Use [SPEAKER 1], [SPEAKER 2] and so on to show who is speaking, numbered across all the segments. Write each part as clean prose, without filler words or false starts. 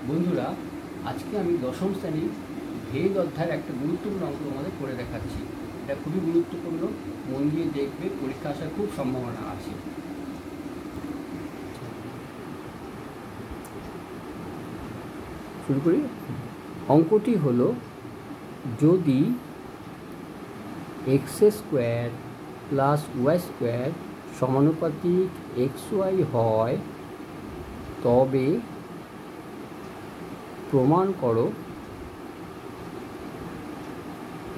[SPEAKER 1] বন্ধুরা, আজকে আমি দশম শ্রেণীর ভেদ অধ্যায়ের একটা গুরুত্বপূর্ণ অঙ্ক তোমাদের করে দেখাচ্ছি। এটা খুবই গুরুত্বপূর্ণ, মন দিয়ে দেখবে, পরীক্ষা আসার খুব সম্ভাবনা আছে। শুরু করি। অঙ্কটি হলো, যদি X square plus Y square সমানুপাতিক এক্স ওয়াই হয়, তবে প্রমাণ করো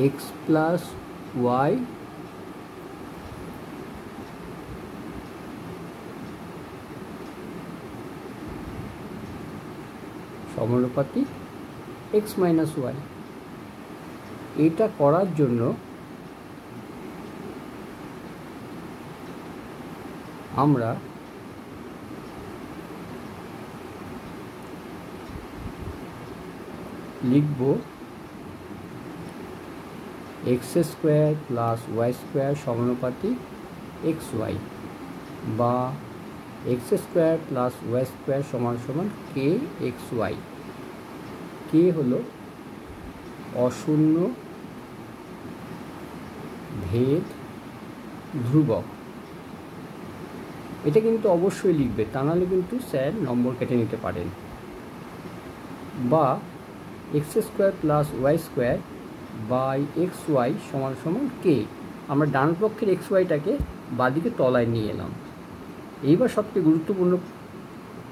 [SPEAKER 1] এক্স প্লাস ওয়াই সমানুপাতিক এক্স মাইনাস ওয়াই। এটা করার জন্য আমরা লিখব X square plus Y square সমানুপাতিক এক্স ওয়াই, বা X square plus Y square সমান সমান কে এক্স ওয়াই। কে হলো অশূন্য ভেদ ধ্রুবক। এটা কিন্তু অবশ্যই লিখবে, তা নাহলে কিন্তু স্যার নম্বর কেটে নিতে পারেন। বা X square plus Y square by X Y সমান সমান কে। আমরা ডান পক্ষের এক্স ওয়াইটাকে বাদিকে তলায় নিয়ে এলাম। এইবার সবচেয়ে গুরুত্বপূর্ণ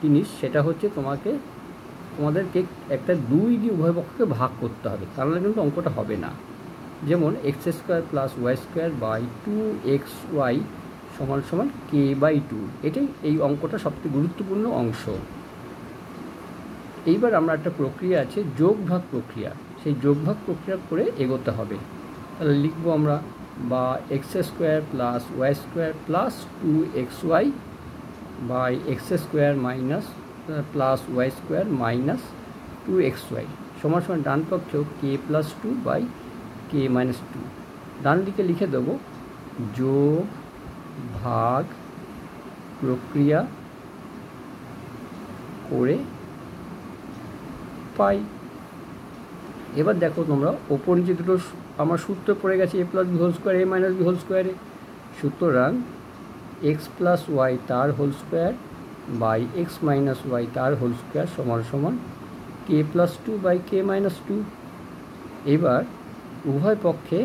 [SPEAKER 1] জিনিস সেটা হচ্ছে তোমাদেরকে একটা 2 দিয়ে উভয় পক্ষকে ভাগ করতে হবে, তাহলে কিন্তু অঙ্কটা হবে না। যেমন X square plus Y square by 2xy সমান সমান কে বাই 2। এটাই এই অঙ্কটা সবচেয়ে গুরুত্বপূর্ণ অংশ। এইবার আমরা একটা প্রক্রিয়া আছে, যোগ ভাগ প্রক্রিয়া, সেই যোগ ভাগ প্রক্রিয়া করে এগোতে হবে। তাহলে লিখবো আমরা, বা X square plus Y square plus 2xy by X square minus plus Y square minus 2xy সমান সমান ডান পক্ষেও K plus 2 by K minus 2। ডান দিকে লিখে দেবো যোগ ভাগ প্রক্রিয়া করে পাই। এবার দেখো তোমরা, ওপর যে দুটো আমার সূত্র পড়ে গেছে, A plus B whole square A minus B whole স্কোয়ারে। সুতরাং এক্স প্লাস ওয়াই তার whole square by X minus Y তার হোল স্কোয়ার সমান সমান K plus 2 by K minus 2। এবার উভয় পক্ষে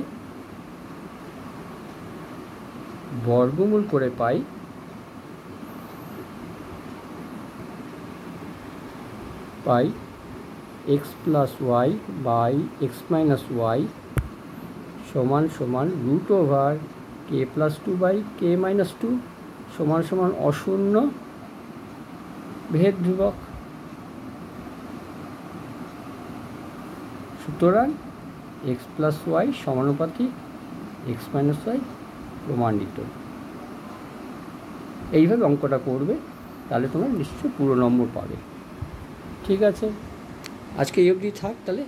[SPEAKER 1] বর্গমূল করে পাই X plus Y by X minus Y সমান সমান root over K plus 2 by K minus 2 সমান সমান অশূন্য ভেদ ধ্রুবক। সুতরাং এক্স প্লাস ওয়াই সমানুপাতিক এক্স মাইনাস ওয়াই প্রমাণিত। এইভাবে অঙ্কটা করবে, তাহলে তোমরা নিশ্চয়ই পুরো নম্বর পাবে। ঠিক আছে, আজকে এই অবধি থাক তাহলে।